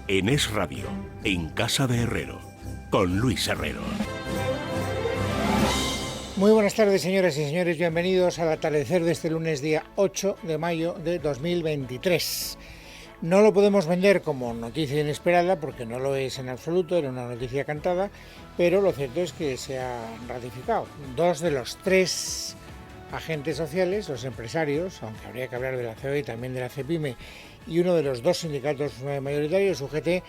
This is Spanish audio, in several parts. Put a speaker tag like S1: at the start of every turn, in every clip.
S1: en Es Radio, en Casa de Herrero, con Luis Herrero.
S2: Muy buenas tardes, señoras y señores, bienvenidos al atardecer de este lunes día 8 de mayo de 2023. No lo podemos vender como noticia inesperada porque no lo es en absoluto, era una noticia cantada, pero lo cierto es que se ha ratificado. 2 de los 3 agentes sociales, los empresarios, aunque habría que hablar de la COE y también de la CEPIME, y uno de los 2 sindicatos mayoritarios, UGT,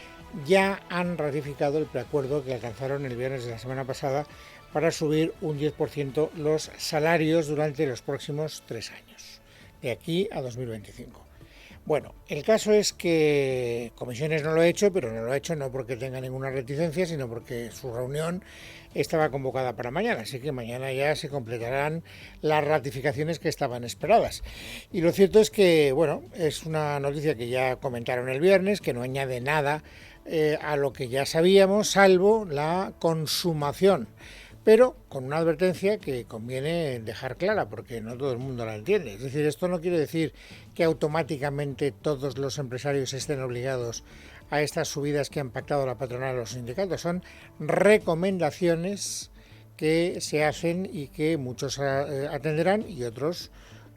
S2: ya han ratificado el preacuerdo que alcanzaron el viernes de la semana pasada para subir un 10% los salarios durante los próximos 3 años, de aquí a 2025. Bueno, el caso es que Comisiones no lo ha hecho, pero no lo ha hecho no porque tenga ninguna reticencia, sino porque su reunión estaba convocada para mañana, así que mañana ya se completarán las ratificaciones que estaban esperadas. Y lo cierto es que, bueno, es una noticia que ya comentaron el viernes, que no añade nada a lo que ya sabíamos, salvo la consumación, pero con una advertencia que conviene dejar clara porque no todo el mundo la entiende. Es decir, esto no quiere decir que automáticamente todos los empresarios estén obligados a estas subidas que han pactado la patronal o los sindicatos. Son recomendaciones que se hacen y que muchos atenderán y otros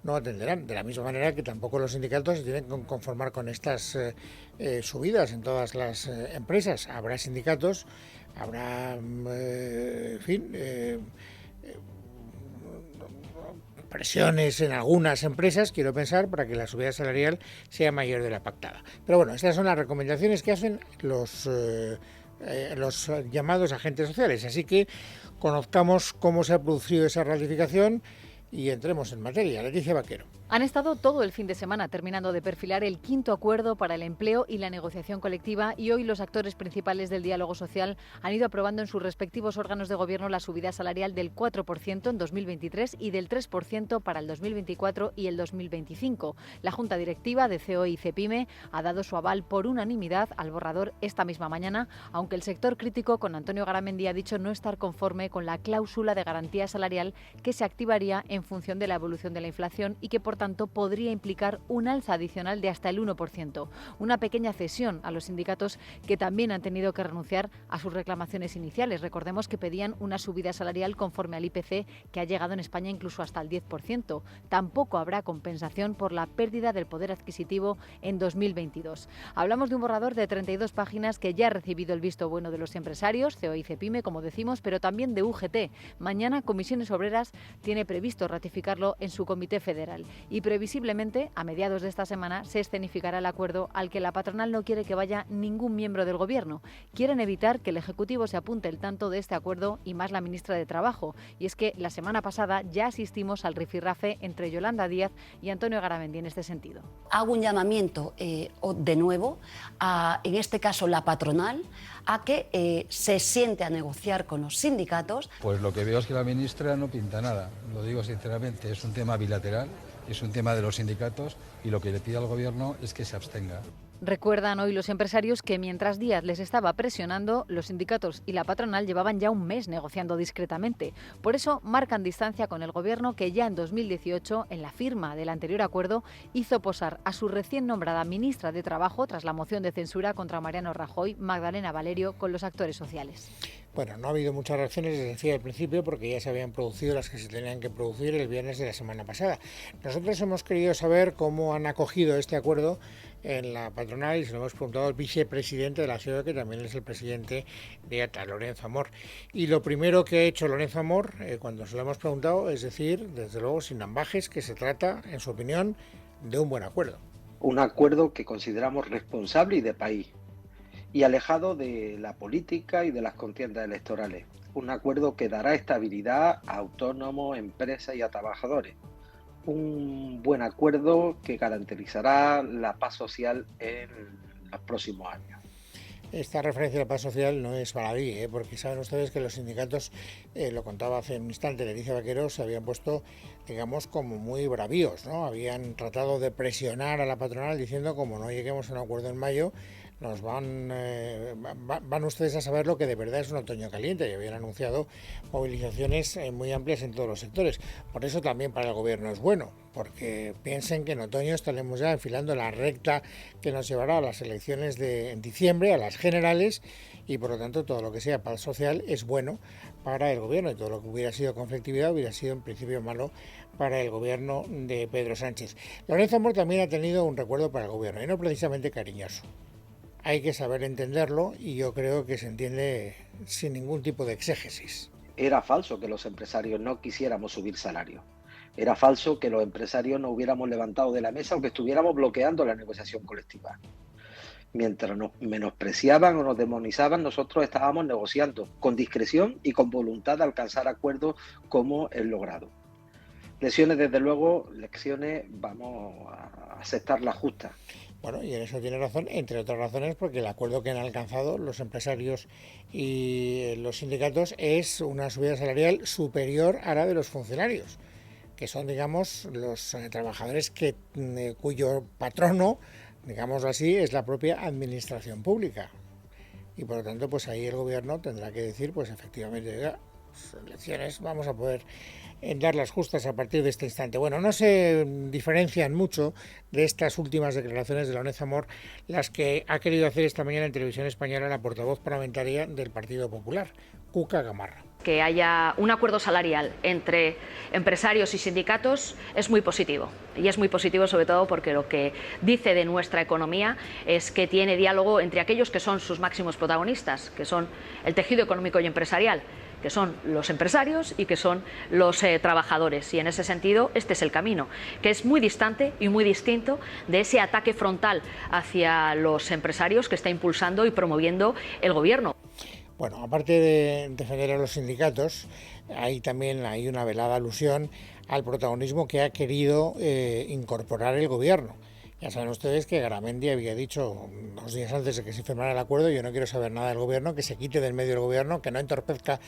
S2: no atenderán. De la misma manera que tampoco los sindicatos se tienen que conformar con estas subidas en todas las empresas. Habrá sindicatos, habrá, presiones en algunas empresas, quiero pensar, para que la subida salarial sea mayor de la pactada. Pero bueno, estas son las recomendaciones que hacen los llamados agentes sociales. Así que conozcamos cómo se ha producido esa ratificación y entremos en materia. Leticia Vaquero.
S3: Han estado todo el fin de semana terminando de perfilar el 5º acuerdo para el empleo y la negociación colectiva y hoy los actores principales del diálogo social han ido aprobando en sus respectivos órganos de gobierno la subida salarial del 4% en 2023 y del 3% para el 2024 y el 2025. La Junta Directiva de COE y CEPIME ha dado su aval por unanimidad al borrador esta misma mañana, aunque el sector crítico con Antonio Garamendi ha dicho no estar conforme con la cláusula de garantía salarial que se activaría en función de la evolución de la inflación y que por tanto podría implicar un alza adicional de hasta el 1%, una pequeña cesión a los sindicatos que también han tenido que renunciar a sus reclamaciones iniciales. Recordemos que pedían una subida salarial conforme al IPC, que ha llegado en España incluso hasta el 10%. Tampoco habrá compensación por la pérdida del poder adquisitivo en 2022. Hablamos de un borrador de 32 páginas que ya ha recibido el visto bueno de los empresarios, COE y CEPIME, como decimos, pero también de UGT. Mañana Comisiones Obreras tiene previsto ratificarlo en su comité federal y previsiblemente a mediados de esta semana se escenificará el acuerdo al que la patronal no quiere que vaya ningún miembro del gobierno. Quieren evitar que el Ejecutivo se apunte el tanto de este acuerdo y más la ministra de Trabajo. Y es que la semana pasada ya asistimos al rifirrafe entre Yolanda Díaz y Antonio Garamendi en este sentido.
S4: Hago un llamamiento de nuevo en este caso la patronal, a que se siente a negociar con los sindicatos.
S5: Pues lo que veo es que la ministra no pinta nada, lo digo sinceramente, es un tema bilateral, es un tema de los sindicatos y lo que le pide al gobierno es que se abstenga.
S3: Recuerdan hoy los empresarios que mientras Díaz les estaba presionando, los sindicatos y la patronal llevaban ya un mes negociando discretamente. Por eso marcan distancia con el gobierno que ya en 2018, en la firma del anterior acuerdo, hizo posar a su recién nombrada ministra de Trabajo tras la moción de censura contra Mariano Rajoy, Magdalena Valerio, con los actores sociales.
S2: Bueno, no ha habido muchas reacciones, les decía al principio, porque ya se habían producido las que se tenían que producir el viernes de la semana pasada. Nosotros hemos querido saber cómo han acogido este acuerdo en la patronal y se lo hemos preguntado al vicepresidente de la COE, que también es el presidente de ATA, Lorenzo Amor. Y lo primero que ha hecho Lorenzo Amor, cuando se lo hemos preguntado, es decir, desde luego sin ambajes, que se trata, en su opinión, de un buen acuerdo.
S6: Un acuerdo que consideramos responsable y de país, y alejado de la política y de las contiendas electorales. Un acuerdo que dará estabilidad a autónomos, empresas y a trabajadores. Un buen acuerdo que garantizará la paz social en los próximos años.
S2: Esta referencia a la paz social no es baladí, porque saben ustedes que los sindicatos, lo contaba hace un instante Leticia Vaquero, se habían puesto, digamos, como muy bravíos, ¿no? Habían tratado de presionar a la patronal diciendo como no lleguemos a un acuerdo en mayo, van ustedes a saber lo que de verdad es un otoño caliente, y habían anunciado movilizaciones muy amplias en todos los sectores. Por eso también para el gobierno es bueno, porque piensen que en otoño estaremos ya enfilando la recta que nos llevará a las elecciones en diciembre, a las generales, y por lo tanto todo lo que sea paz social es bueno para el gobierno, y todo lo que hubiera sido conflictividad hubiera sido en principio malo para el gobierno de Pedro Sánchez. Lorenzo Amor también ha tenido un recuerdo para el gobierno, y no precisamente cariñoso. Hay que saber entenderlo, y yo creo que se entiende sin ningún tipo de exégesis.
S6: Era falso que los empresarios no quisiéramos subir salarios. Era falso que los empresarios no hubiéramos levantado de la mesa o que estuviéramos bloqueando la negociación colectiva. Mientras nos menospreciaban o nos demonizaban, nosotros estábamos negociando con discreción y con voluntad de alcanzar acuerdos como el logrado. Lecciones, desde luego, vamos a aceptar las justas.
S2: Bueno, y en eso tiene razón, entre otras razones, porque el acuerdo que han alcanzado los empresarios y los sindicatos es una subida salarial superior a la de los funcionarios, que son, digamos, los trabajadores cuyo patrono, digámoslo así, es la propia administración pública. Y por lo tanto, pues ahí el gobierno tendrá que decir, pues efectivamente, las elecciones vamos a poder dar las justas a partir de este instante. Bueno, no se diferencian mucho de estas últimas declaraciones de Lorenzo Amor las que ha querido hacer esta mañana en Televisión Española la portavoz parlamentaria del Partido Popular, Cuca Gamarra.
S7: Que haya un acuerdo salarial entre empresarios y sindicatos es muy positivo. Y es muy positivo sobre todo porque lo que dice de nuestra economía es que tiene diálogo entre aquellos que son sus máximos protagonistas, que son el tejido económico y empresarial, que son los empresarios y que son los trabajadores. Y en ese sentido, este es el camino, que es muy distante y muy distinto de ese ataque frontal hacia los empresarios que está impulsando y promoviendo el gobierno.
S2: Bueno, aparte de defender a los sindicatos, también hay una velada alusión al protagonismo que ha querido incorporar el gobierno. Ya saben ustedes que Garamendi había dicho 2 días antes de que se firmara el acuerdo: yo no quiero saber nada del gobierno, que se quite del medio del gobierno, que no entorpezca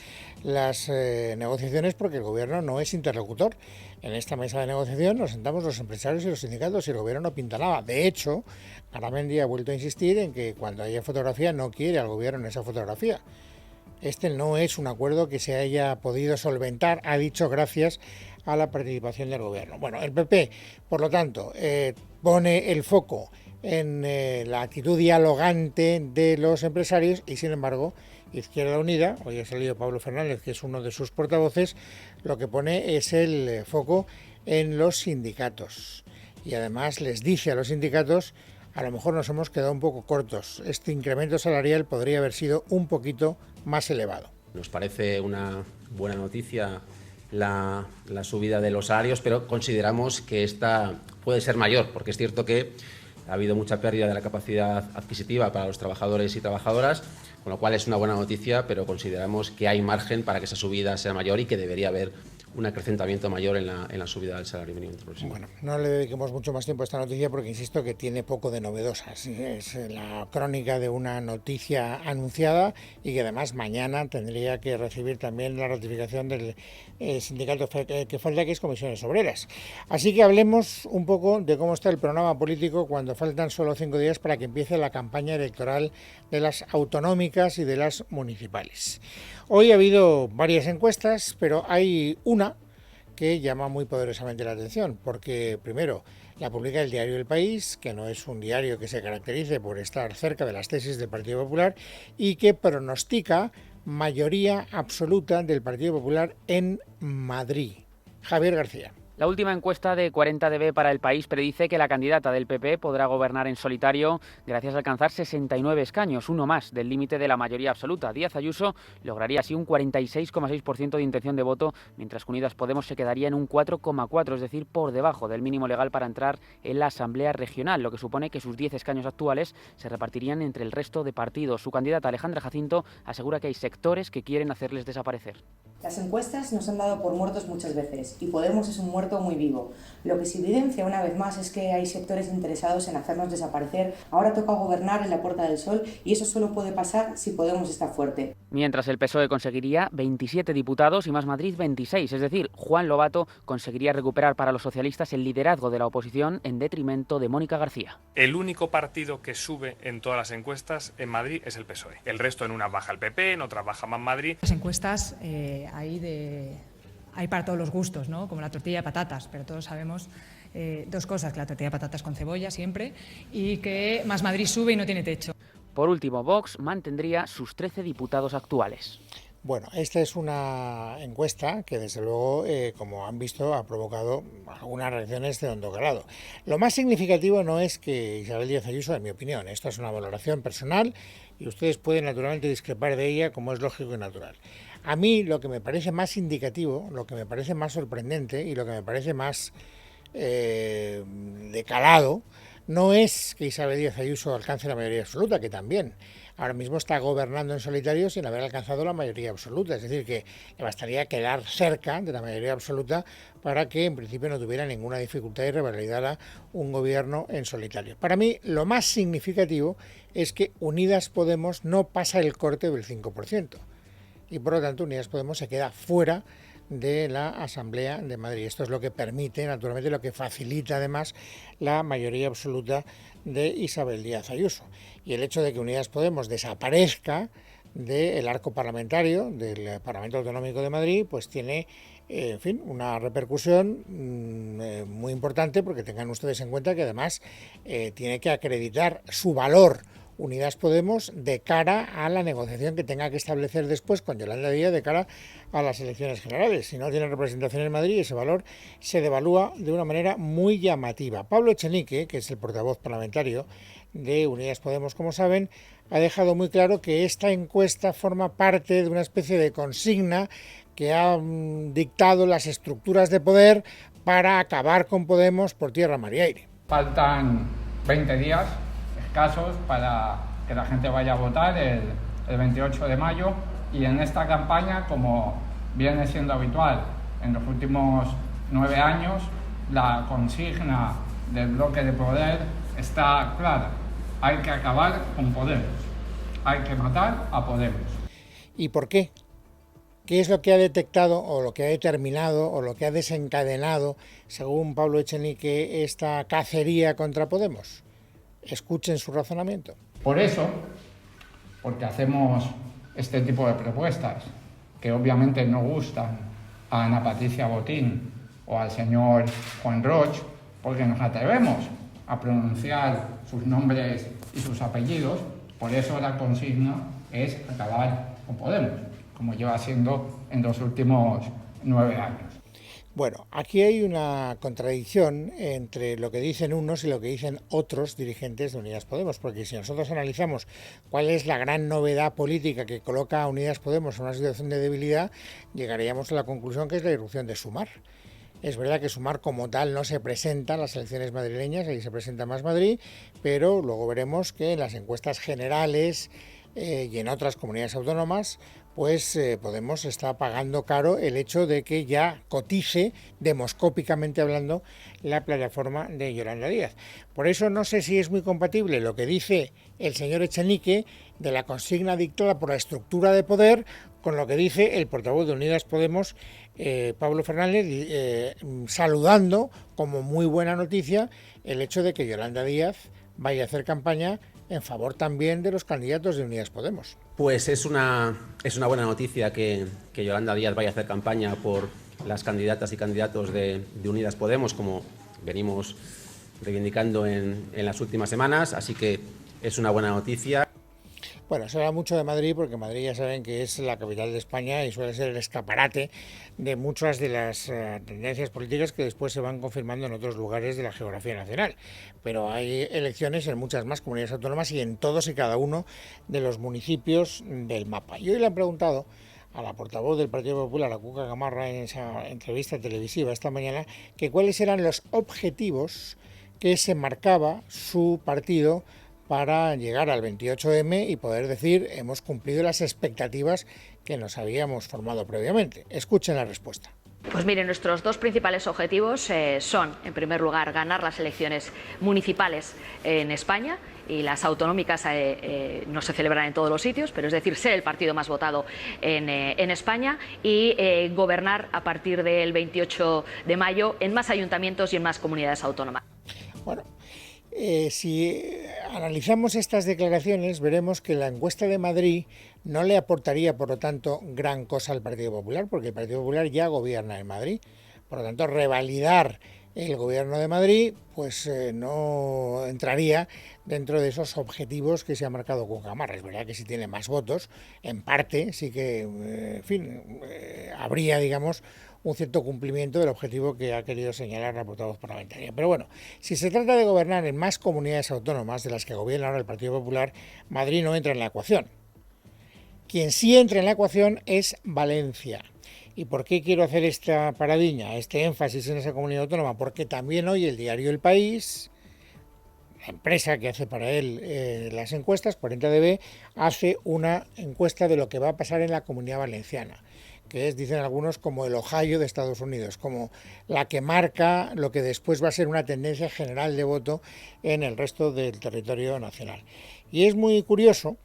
S2: las negociaciones, porque el gobierno no es interlocutor. En esta mesa de negociación nos sentamos los empresarios y los sindicatos y el gobierno no pinta nada. De hecho, Garamendi ha vuelto a insistir en que cuando haya fotografía no quiere al gobierno en esa fotografía. Este no es un acuerdo que se haya podido solventar, ha dicho, gracias a la participación del gobierno. Bueno, el PP, por lo tanto, pone el foco en la actitud dialogante de los empresarios y, sin embargo, Izquierda Unida, hoy ha salido Pablo Fernández, que es uno de sus portavoces, lo que pone es el foco en los sindicatos. Y además les dice a los sindicatos: a lo mejor nos hemos quedado un poco cortos, este incremento salarial podría haber sido un poquito más elevado.
S8: Nos parece una buena noticia la subida de los salarios, pero consideramos que esta puede ser mayor, porque es cierto que ha habido mucha pérdida de la capacidad adquisitiva para los trabajadores y trabajadoras, con lo cual es una buena noticia, pero consideramos que hay margen para que esa subida sea mayor y que debería haber un acrecentamiento mayor en la subida del salario mínimo interprofesional.
S2: Bueno, no le dediquemos mucho más tiempo a esta noticia porque insisto que tiene poco de novedosa. Es la crónica de una noticia anunciada y que además mañana tendría que recibir también la ratificación del sindicato que falta, que es Comisiones Obreras. Así que hablemos un poco de cómo está el panorama político cuando faltan solo 5 días para que empiece la campaña electoral de las autonómicas y de las municipales. Hoy ha habido varias encuestas, pero hay una que llama muy poderosamente la atención, porque primero la publica el diario El País, que no es un diario que se caracterice por estar cerca de las tesis del Partido Popular y que pronostica mayoría absoluta del Partido Popular en Madrid. Javier García.
S9: La última encuesta de 40DB para El País predice que la candidata del PP podrá gobernar en solitario gracias a alcanzar 69 escaños, uno más del límite de la mayoría absoluta. Díaz Ayuso lograría así un 46,6% de intención de voto, mientras que Unidas Podemos se quedaría en un 4,4%, es decir, por debajo del mínimo legal para entrar en la Asamblea Regional, lo que supone que sus 10 escaños actuales se repartirían entre el resto de partidos. Su candidata Alejandra Jacinto asegura que hay sectores que quieren hacerles desaparecer.
S10: Las encuestas nos han dado por muertos muchas veces y Podemos es un muerto muerto o muy vivo. Lo que se evidencia una vez más es que hay sectores interesados en hacernos desaparecer. Ahora toca gobernar en la Puerta del Sol y eso solo puede pasar si Podemos está fuerte.
S9: Mientras el PSOE conseguiría 27 diputados y Más Madrid 26, es decir, Juan Lobato conseguiría recuperar para los socialistas el liderazgo de la oposición en detrimento de Mónica García.
S11: El único partido que sube en todas las encuestas en Madrid es el PSOE. El resto en unas baja el PP, en otras baja Más Madrid.
S12: Las encuestas hay para todos los gustos, ¿no? Como la tortilla de patatas, pero todos sabemos dos cosas, que la tortilla de patatas con cebolla siempre y que Más Madrid sube y no tiene techo.
S9: Por último, Vox mantendría sus 13 diputados actuales.
S2: Bueno, esta es una encuesta que desde luego, como han visto, ha provocado algunas reacciones de hondo grado. Lo más significativo no es que Isabel Díaz Ayuso, en mi opinión, esto es una valoración personal y ustedes pueden naturalmente discrepar de ella como es lógico y natural. A mí lo que me parece más indicativo, lo que me parece más sorprendente y lo que me parece más de calado, no es que Isabel Díaz Ayuso alcance la mayoría absoluta, que también. Ahora mismo está gobernando en solitario sin haber alcanzado la mayoría absoluta, es decir, que le bastaría quedar cerca de la mayoría absoluta para que en principio no tuviera ninguna dificultad y revalidara un gobierno en solitario. Para mí lo más significativo es que Unidas Podemos no pasa el corte del 5% y por lo tanto Unidas Podemos se queda fuera de la Asamblea de Madrid. Esto es lo que permite, naturalmente, lo que facilita además la mayoría absoluta de Isabel Díaz Ayuso. Y el hecho de que Unidas Podemos desaparezca del arco parlamentario del Parlamento Autonómico de Madrid, pues tiene, en fin, una repercusión muy importante, porque tengan ustedes en cuenta que además tiene que acreditar su valor Unidas Podemos de cara a la negociación que tenga que establecer después con Yolanda Díaz de cara a las elecciones generales. Si no tiene representación en Madrid, ese valor se devalúa de una manera muy llamativa. Pablo Echenique, que es el portavoz parlamentario de Unidas Podemos, como saben, ha dejado muy claro que esta encuesta forma parte de una especie de consigna que han dictado las estructuras de poder para acabar con Podemos por tierra, mar y aire.
S13: Faltan 20 días escasos para que la gente vaya a votar el 28 de mayo y en esta campaña, como viene siendo habitual en los últimos 9 años, la consigna del bloque de poder está clara. Hay que acabar con Podemos, hay que matar a Podemos.
S2: ¿Y por qué? ¿Qué es lo que ha detectado o lo que ha determinado o lo que ha desencadenado, según Pablo Echenique, esta cacería contra Podemos? Escuchen su razonamiento.
S13: Por eso, porque hacemos este tipo de propuestas, que obviamente no gustan a Ana Patricia Botín o al señor Juan Roch, porque nos atrevemos a pronunciar sus nombres y sus apellidos, por eso la consigna es acabar con Podemos, como lleva siendo en los últimos 9 años.
S2: Bueno, aquí hay una contradicción entre lo que dicen unos y lo que dicen otros dirigentes de Unidas Podemos, porque si nosotros analizamos cuál es la gran novedad política que coloca a Unidas Podemos en una situación de debilidad, llegaríamos a la conclusión que es la irrupción de Sumar. Es verdad que Sumar como tal no se presenta en las elecciones madrileñas, ahí se presenta Más Madrid, pero luego veremos que en las encuestas generales y en otras comunidades autónomas, pues Podemos está pagando caro el hecho de que ya cotice, demoscópicamente hablando, la plataforma de Yolanda Díaz. Por eso no sé si es muy compatible lo que dice el señor Echenique de la consigna dictada por la estructura de poder con lo que dice el portavoz de Unidas Podemos, Pablo Fernández, saludando como muy buena noticia el hecho de que Yolanda Díaz vaya a hacer campaña en favor también de los candidatos de Unidas Podemos.
S8: Pues es una buena noticia que Yolanda Díaz vaya a hacer campaña por las candidatas y candidatos de Unidas Podemos, como venimos reivindicando en las últimas semanas, así que es una buena noticia.
S2: Bueno, se habla mucho de Madrid porque Madrid ya saben que es la capital de España y suele ser el escaparate de muchas de las tendencias políticas que después se van confirmando en otros lugares de la geografía nacional. Pero hay elecciones en muchas más comunidades autónomas y en todos y cada uno de los municipios del mapa. Y hoy le han preguntado a la portavoz del Partido Popular, a Cuca Gamarra, en esa entrevista televisiva esta mañana, que cuáles eran los objetivos que se marcaba su partido para llegar al 28M y poder decir hemos cumplido las expectativas que nos habíamos formado previamente. Escuchen la respuesta.
S7: Pues mire, nuestros dos principales objetivos son, en primer lugar, ganar las elecciones municipales en España, y las autonómicas no se celebran en todos los sitios, pero es decir, ser el partido más votado en España, y gobernar a partir del 28 de mayo en más ayuntamientos y en más comunidades autónomas.
S2: Bueno, si analizamos estas declaraciones, veremos que la encuesta de Madrid no le aportaría, por lo tanto, gran cosa al Partido Popular, porque el Partido Popular ya gobierna en Madrid. Por lo tanto, revalidar el gobierno de Madrid pues no entraría dentro de esos objetivos que se ha marcado Cucamarra. Es verdad que si tiene más votos, en parte sí que, habría, digamos, un cierto cumplimiento del objetivo que ha querido señalar la portavoz parlamentaria. Pero bueno, si se trata de gobernar en más comunidades autónomas de las que gobierna ahora el Partido Popular, Madrid no entra en la ecuación. Quien sí entra en la ecuación es Valencia. ¿Y por qué quiero hacer esta paradiña, este énfasis en esa comunidad autónoma? Porque también hoy el diario El País, la empresa que hace para él las encuestas, 40DB, hace una encuesta de lo que va a pasar en la Comunidad Valenciana, que es, dicen algunos, como el Ohio de Estados Unidos, como la que marca lo que después va a ser una tendencia general de voto en el resto del territorio nacional. Y es muy curioso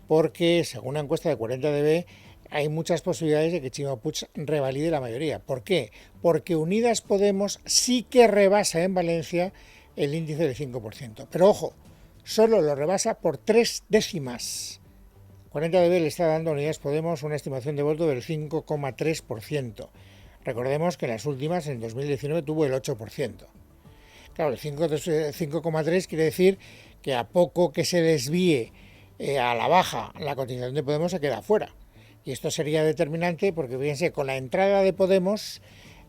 S2: porque, según una encuesta de 40DB, hay muchas posibilidades de que Chimo Puig revalide la mayoría. ¿Por qué? Porque Unidas Podemos sí que rebasa en Valencia el índice del 5%. Pero ojo, solo lo rebasa por 3 décimas. 40DB le está dando a Unidas Podemos una estimación de voto del 5,3%. Recordemos que en las últimas, en 2019, tuvo el 8%. Claro, el 5,3 quiere decir que a poco que se desvíe a la baja la cotización de Podemos se queda fuera. Y esto sería determinante porque, fíjense, con la entrada de Podemos,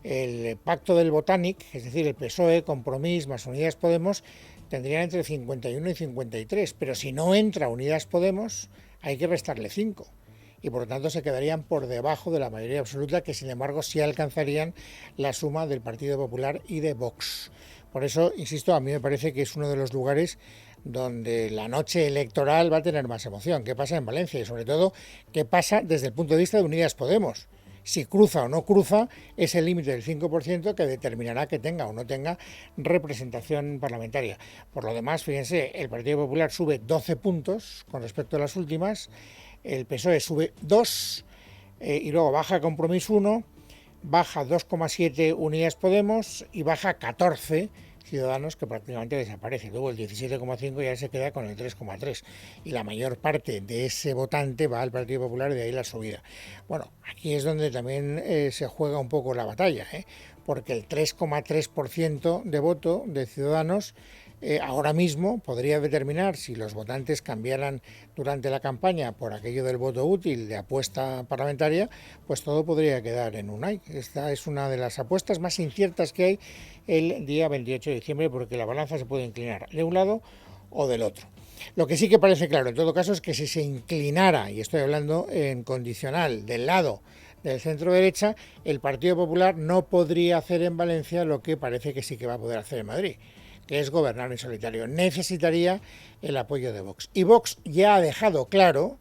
S2: el pacto del Botànic, es decir, el PSOE, Compromís más Unidas Podemos, tendrían entre 51 y 53. Pero si no entra Unidas Podemos, hay que restarle 5. Y por lo tanto se quedarían por debajo de la mayoría absoluta, que sin embargo sí alcanzarían la suma del Partido Popular y de Vox. Por eso, insisto, a mí me parece que es uno de los lugares donde la noche electoral va a tener más emoción. ¿Qué pasa en Valencia? Y sobre todo, ¿qué pasa desde el punto de vista de Unidas Podemos? Si cruza o no cruza ese límite del 5% que determinará que tenga o no tenga representación parlamentaria. Por lo demás, fíjense, el Partido Popular sube 12 puntos con respecto a las últimas, el PSOE sube 2 y luego baja Compromís 1, baja 2,7 Unidas Podemos y baja 14 Ciudadanos, que prácticamente desaparece. Luego el 17,5 ya se queda con el 3,3 y la mayor parte de ese votante va al Partido Popular y de ahí la subida. Bueno, aquí es donde también se juega un poco la batalla, porque el 3,3% de voto de Ciudadanos ahora mismo podría determinar, si los votantes cambiaran durante la campaña por aquello del voto útil de apuesta parlamentaria, pues todo podría quedar en un ay. Esta es una de las apuestas más inciertas que hay el día 28 de diciembre, porque la balanza se puede inclinar de un lado o del otro. Lo que sí que parece claro, en todo caso, es que si se inclinara, y estoy hablando en condicional, del lado del centro derecha, el Partido Popular no podría hacer en Valencia lo que parece que sí que va a poder hacer en Madrid, que es gobernar en solitario. Necesitaría el apoyo de Vox. Y Vox ya ha dejado claro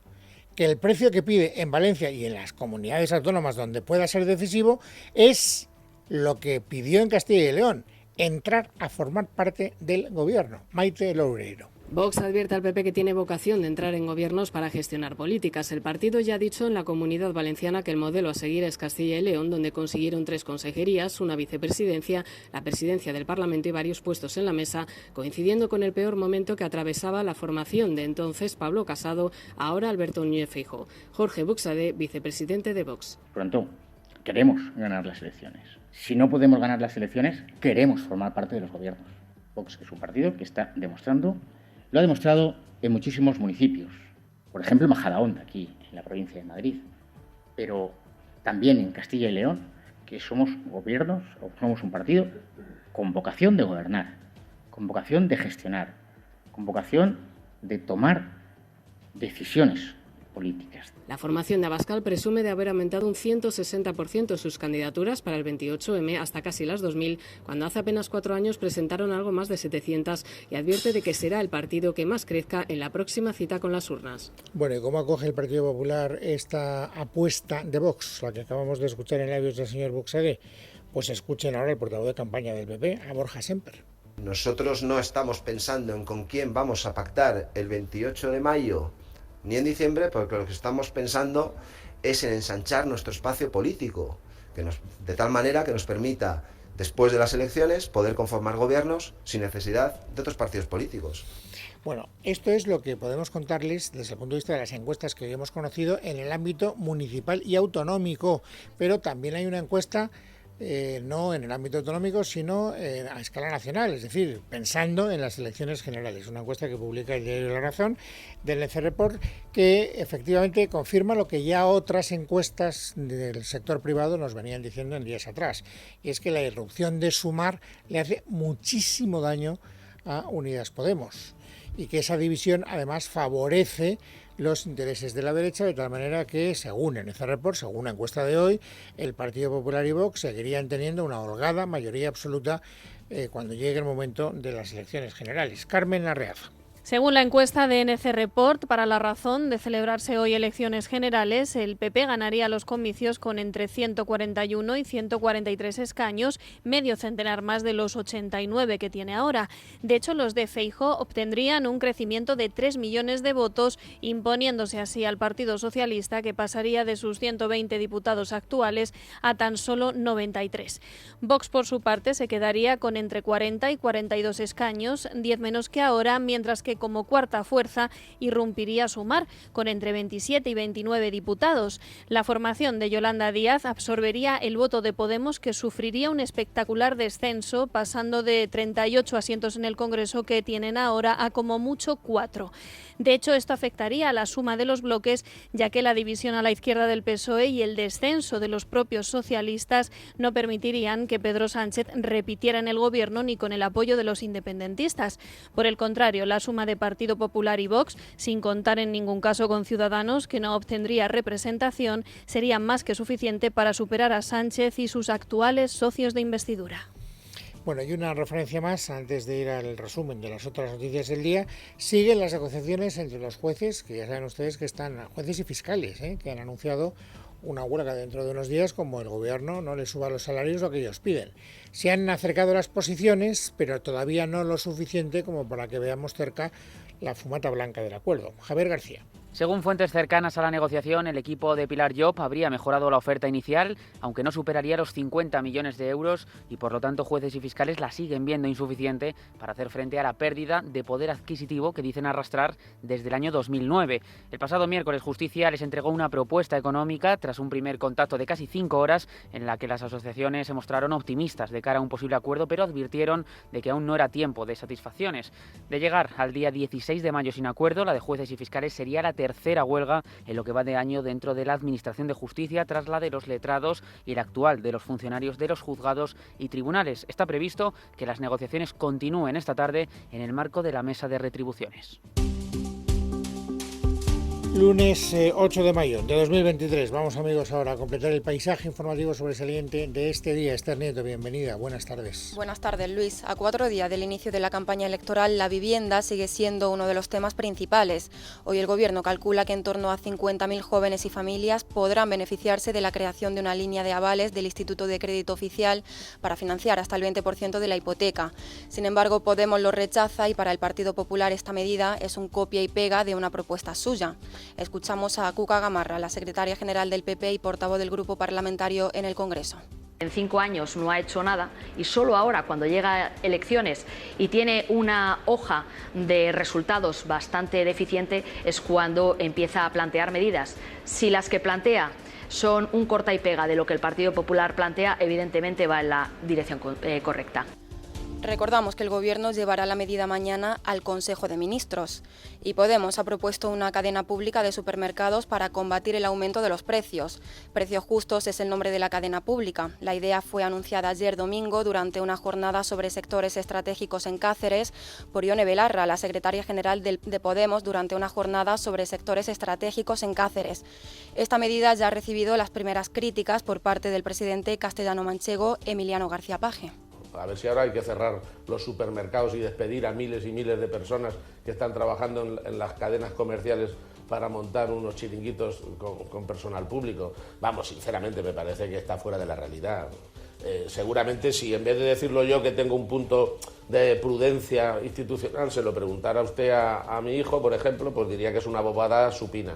S2: que el precio que pide en Valencia y en las comunidades autónomas donde pueda ser decisivo es lo que pidió en Castilla y León, entrar a formar parte del gobierno. Maite Loureiro.
S14: Vox advierte al PP que tiene vocación de entrar en gobiernos para gestionar políticas. El partido ya ha dicho en la Comunidad Valenciana que el modelo a seguir es Castilla y León, donde consiguieron 3 consejerías, una vicepresidencia, la presidencia del Parlamento y varios puestos en la mesa, coincidiendo con el peor momento que atravesaba la formación de entonces Pablo Casado, ahora Alberto Núñez Feijóo. Jorge Buxade, vicepresidente de Vox.
S15: Pronto, queremos ganar las elecciones. Si no podemos ganar las elecciones, queremos formar parte de los gobiernos. Vox es un partido que está demostrando. Lo ha demostrado en muchísimos municipios, por ejemplo en Majadahonda, aquí en la provincia de Madrid, pero también en Castilla y León, que somos gobiernos o somos un partido con vocación de gobernar, con vocación de gestionar, con vocación de tomar decisiones políticas.
S14: La formación de Abascal presume de haber aumentado un 160% sus candidaturas para el 28M hasta casi las 2.000, cuando hace apenas 4 años presentaron algo más de 700, y advierte de que será el partido que más crezca en la próxima cita con las urnas.
S2: Bueno, ¿y cómo acoge el Partido Popular esta apuesta de Vox, la que acabamos de escuchar en labios del señor Buxadé? Pues escuchen ahora el portavoz de campaña del PP, a Borja Semper.
S16: Nosotros no estamos pensando en con quién vamos a pactar el 28 de mayo ni en diciembre, porque lo que estamos pensando es en ensanchar nuestro espacio político, de tal manera que nos permita, después de las elecciones, poder conformar gobiernos sin necesidad de otros partidos políticos.
S2: Bueno, esto es lo que podemos contarles desde el punto de vista de las encuestas que hoy hemos conocido en el ámbito municipal y autonómico, pero también hay una encuesta no en el ámbito autonómico, sino a escala nacional, es decir, pensando en las elecciones generales. Una encuesta que publica el diario La Razón del NC Report, que efectivamente confirma lo que ya otras encuestas del sector privado nos venían diciendo en días atrás, y es que la irrupción de Sumar le hace muchísimo daño a Unidas Podemos, y que esa división además favorece los intereses de la derecha, de tal manera que, según en ese report, según la encuesta de hoy, el Partido Popular y Vox seguirían teniendo una holgada mayoría absoluta cuando llegue el momento de las elecciones generales. Carmen Larreaza.
S17: Según la encuesta de NC Report, para La Razón, de celebrarse hoy elecciones generales, el PP ganaría los comicios con entre 141 y 143 escaños, medio centenar más de los 89 que tiene ahora. De hecho, los de Feijóo obtendrían un crecimiento de 3 millones de votos, imponiéndose así al Partido Socialista, que pasaría de sus 120 diputados actuales a tan solo 93. Vox, por su parte, se quedaría con entre 40 y 42 escaños, 10 menos que ahora, mientras que como cuarta fuerza irrumpiría Sumar, con entre 27 y 29 diputados. La formación de Yolanda Díaz absorbería el voto de Podemos, que sufriría un espectacular descenso, pasando de 38 asientos en el Congreso que tienen ahora a como mucho 4. De hecho, esto afectaría a la suma de los bloques, ya que la división a la izquierda del PSOE y el descenso de los propios socialistas no permitirían que Pedro Sánchez repitiera en el gobierno ni con el apoyo de los independentistas. Por el contrario, la suma de Partido Popular y Vox, sin contar en ningún caso con Ciudadanos, que no obtendría representación, sería más que suficiente para superar a Sánchez y sus actuales socios de investidura.
S2: Bueno, y una referencia más, antes de ir al resumen de las otras noticias del día. Siguen las negociaciones entre los jueces, que ya saben ustedes que están, jueces y fiscales, que han anunciado una huelga dentro de unos días, como el gobierno no les suba los salarios lo que ellos piden. Se han acercado las posiciones, pero todavía no lo suficiente como para que veamos cerca la fumata blanca del acuerdo. Javier García.
S9: Según fuentes cercanas a la negociación, el equipo de Pilar Llop habría mejorado la oferta inicial, aunque no superaría los 50 millones de euros, y por lo tanto jueces y fiscales la siguen viendo insuficiente para hacer frente a la pérdida de poder adquisitivo que dicen arrastrar desde el año 2009. El pasado miércoles Justicia les entregó una propuesta económica tras un primer contacto de casi 5 horas en la que las asociaciones se mostraron optimistas de cara a un posible acuerdo, pero advirtieron de que aún no era tiempo de satisfacciones. De llegar al día 16 de mayo sin acuerdo, la de jueces y fiscales sería la tercera huelga en lo que va de año dentro de la Administración de Justicia, tras la de los letrados y la actual de los funcionarios de los juzgados y tribunales. Está previsto que las negociaciones continúen esta tarde en el marco de la mesa de retribuciones.
S2: Lunes 8 de mayo de 2023. Vamos, amigos, ahora a completar el paisaje informativo sobresaliente de este día. Esther Nieto, bienvenida. Buenas tardes.
S18: Buenas tardes, Luis. A 4 días del inicio de la campaña electoral, la vivienda sigue siendo uno de los temas principales. Hoy el Gobierno calcula que en torno a 50.000 jóvenes y familias podrán beneficiarse de la creación de una línea de avales del Instituto de Crédito Oficial para financiar hasta el 20% de la hipoteca. Sin embargo, Podemos lo rechaza y para el Partido Popular esta medida es un copia y pega de una propuesta suya. Escuchamos a Cuca Gamarra, la secretaria general del PP y portavoz del grupo parlamentario en el Congreso.
S7: En 5 años no ha hecho nada y solo ahora, cuando llega a elecciones y tiene una hoja de resultados bastante deficiente, es cuando empieza a plantear medidas. Si las que plantea son un corta y pega de lo que el Partido Popular plantea, evidentemente va en la dirección correcta.
S18: Recordamos que el Gobierno llevará la medida mañana al Consejo de Ministros y Podemos ha propuesto una cadena pública de supermercados para combatir el aumento de los precios. Precios Justos es el nombre de la cadena pública. La idea fue anunciada ayer domingo durante una jornada sobre sectores estratégicos en Cáceres por Ione Belarra, la secretaria general de Podemos, durante una jornada sobre sectores estratégicos en Cáceres. Esta medida ya ha recibido las primeras críticas por parte del presidente castellano-manchego Emiliano García Paje.
S19: A ver si ahora hay que cerrar los supermercados y despedir a miles y miles de personas que están trabajando en las cadenas comerciales para montar unos chiringuitos con personal público. Vamos, sinceramente me parece que está fuera de la realidad. Seguramente si en vez de decirlo yo, que tengo un punto de prudencia institucional, se lo preguntara usted a mi hijo, por ejemplo, pues diría que es una bobada supina.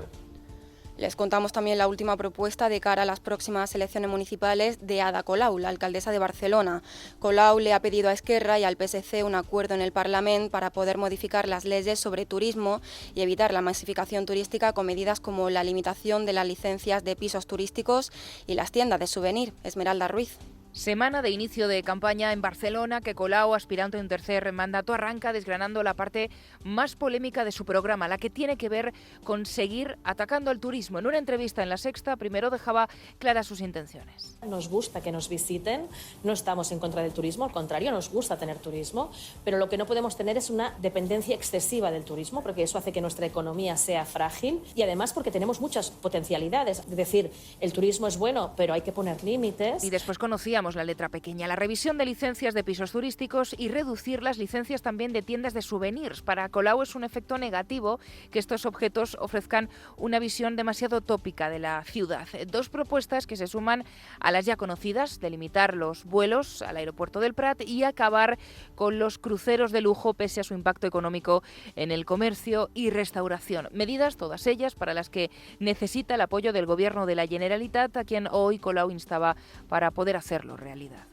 S18: Les contamos también la última propuesta de cara a las próximas elecciones municipales de Ada Colau, la alcaldesa de Barcelona. Colau le ha pedido a Esquerra y al PSC un acuerdo en el Parlamento para poder modificar las leyes sobre turismo y evitar la masificación turística con medidas como la limitación de las licencias de pisos turísticos y las tiendas de souvenir. Esmeralda Ruiz.
S20: Semana de inicio de campaña en Barcelona, que Colau, aspirante a un tercer mandato, arranca desgranando la parte más polémica de su programa, la que tiene que ver con seguir atacando al turismo. En una entrevista en La Sexta, primero dejaba claras sus intenciones.
S21: Nos gusta que nos visiten, no estamos en contra del turismo, al contrario, nos gusta tener turismo, pero lo que no podemos tener es una dependencia excesiva del turismo, porque eso hace que nuestra economía sea frágil y además porque tenemos muchas potencialidades. Es decir, el turismo es bueno, pero hay que poner límites.
S20: Y después conocíamos la letra pequeña, la revisión de licencias de pisos turísticos y reducir las licencias también de tiendas de souvenirs. Para Colau es un efecto negativo que estos objetos ofrezcan una visión demasiado tópica de la ciudad. Dos propuestas que se suman a las ya conocidas de limitar los vuelos al aeropuerto del Prat y acabar con los cruceros de lujo pese a su impacto económico en el comercio y restauración. Medidas, todas ellas, para las que necesita el apoyo del Gobierno de la Generalitat, a quien hoy Colau instaba para poder hacerlo realidad.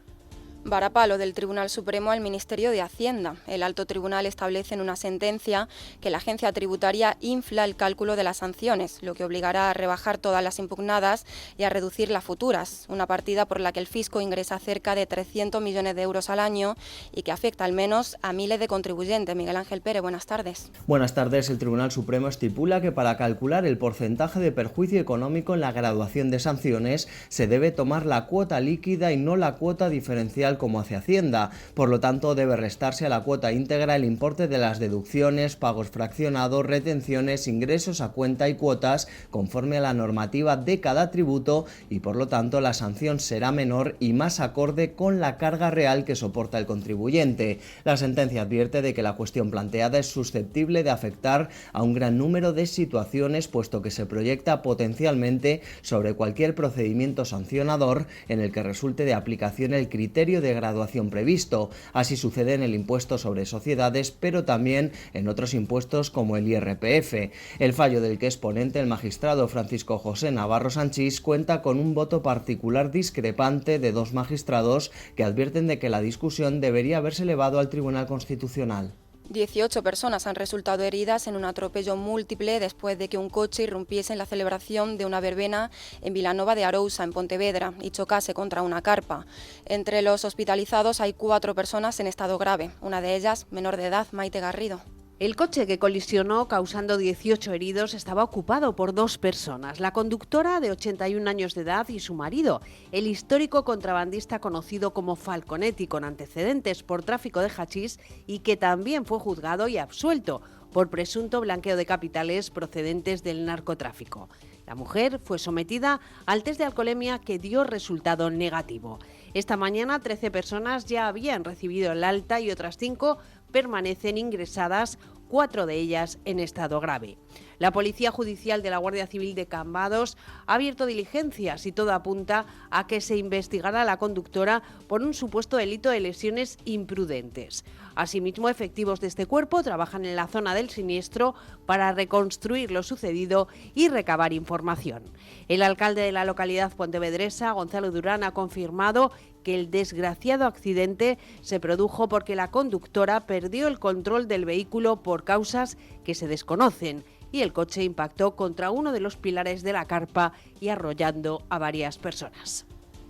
S18: Varapalo del Tribunal Supremo al Ministerio de Hacienda. El alto tribunal establece en una sentencia que la agencia tributaria infla el cálculo de las sanciones, lo que obligará a rebajar todas las impugnadas y a reducir las futuras, una partida por la que el fisco ingresa cerca de 300 millones de euros al año y que afecta al menos a miles de contribuyentes. Miguel Ángel Pérez, buenas tardes.
S22: Buenas tardes. El Tribunal Supremo estipula que para calcular el porcentaje de perjuicio económico en la graduación de sanciones se debe tomar la cuota líquida y no la cuota diferencial como hace Hacienda. Por lo tanto, debe restarse a la cuota íntegra el importe de las deducciones, pagos fraccionados, retenciones, ingresos a cuenta y cuotas conforme a la normativa de cada tributo y por lo tanto la sanción será menor y más acorde con la carga real que soporta el contribuyente. La sentencia advierte de que la cuestión planteada es susceptible de afectar a un gran número de situaciones, puesto que se proyecta potencialmente sobre cualquier procedimiento sancionador en el que resulte de aplicación el criterio de graduación previsto. Así sucede en el impuesto sobre sociedades, pero también en otros impuestos como el IRPF. El fallo del que es ponente el magistrado Francisco José Navarro Sanchís cuenta con un voto particular discrepante de dos magistrados que advierten de que la discusión debería haberse elevado al Tribunal Constitucional.
S18: 18 personas han resultado heridas en un atropello múltiple después de que un coche irrumpiese en la celebración de una verbena en Vilanova de Arousa, en Pontevedra, y chocase contra una carpa. Entre los hospitalizados hay 4 personas en estado grave, una de ellas menor de edad, Maite Garrido.
S23: El coche que colisionó, causando 18 heridos, estaba ocupado por 2 personas. La conductora, de 81 años de edad, y su marido, el histórico contrabandista conocido como Falconetti, con antecedentes por tráfico de hachís y que también fue juzgado y absuelto por presunto blanqueo de capitales procedentes del narcotráfico. La mujer fue sometida al test de alcoholemia que dio resultado negativo. Esta mañana 13 personas ya habían recibido el alta y otras 5 permanecen ingresadas, 4 de ellas en estado grave. La Policía Judicial de la Guardia Civil de Cambados ha abierto diligencias y todo apunta a que se investigará a la conductora por un supuesto delito de lesiones imprudentes. Asimismo, efectivos de este cuerpo trabajan en la zona del siniestro para reconstruir lo sucedido y recabar información. El alcalde de la localidad pontevedresa, Gonzalo Durán, ha confirmado que el desgraciado accidente se produjo porque la conductora perdió el control del vehículo por causas que se desconocen y el coche impactó contra uno de los pilares de la carpa y arrollando a varias personas.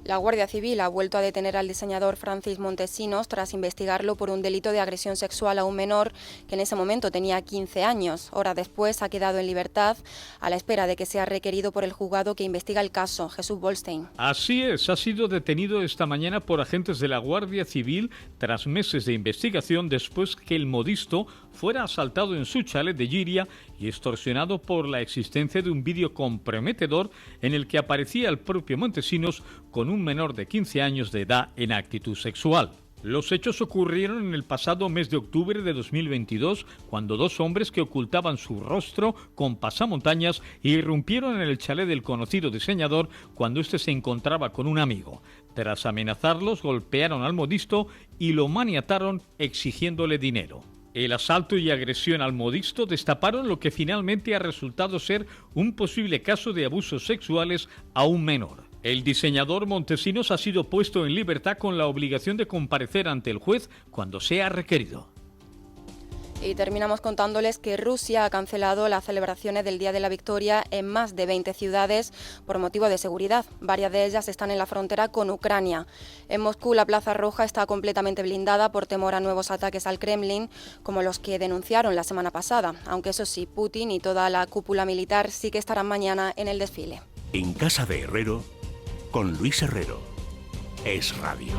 S18: La Guardia Civil ha vuelto a detener al diseñador Francis Montesinos tras investigarlo por un delito de agresión sexual a un menor que en ese momento tenía 15 años. Horas después ha quedado en libertad a la espera de que sea requerido por el juzgado que investiga el caso. Jesús Bolstein.
S1: Así es, ha sido detenido esta mañana por agentes de la Guardia Civil tras meses de investigación después que el modisto fuera asaltado en su chalet de Giria y extorsionado por la existencia de un vídeo comprometedor en el que aparecía el propio Montesinos con un menor de 15 años de edad en actitud sexual. Los hechos ocurrieron en el pasado mes de octubre de 2022, cuando dos hombres que ocultaban su rostro con pasamontañas irrumpieron en el chalet del conocido diseñador cuando éste se encontraba con un amigo. Tras amenazarlos, golpearon al modisto y lo maniataron exigiéndole dinero. El asalto y agresión al modisto destaparon lo que finalmente ha resultado ser un posible caso de abusos sexuales a un menor. El diseñador Montesinos ha sido puesto en libertad con la obligación de comparecer ante el juez cuando sea requerido.
S18: Y terminamos contándoles que Rusia ha cancelado las celebraciones del Día de la Victoria en más de 20 ciudades por motivo de seguridad. Varias de ellas están en la frontera con Ucrania. En Moscú, la Plaza Roja está completamente blindada por temor a nuevos ataques al Kremlin, como los que denunciaron la semana pasada. Aunque eso sí, Putin y toda la cúpula militar sí que estarán mañana en el desfile.
S4: En Casa de Herrero, con Luis Herrero. Es Radio.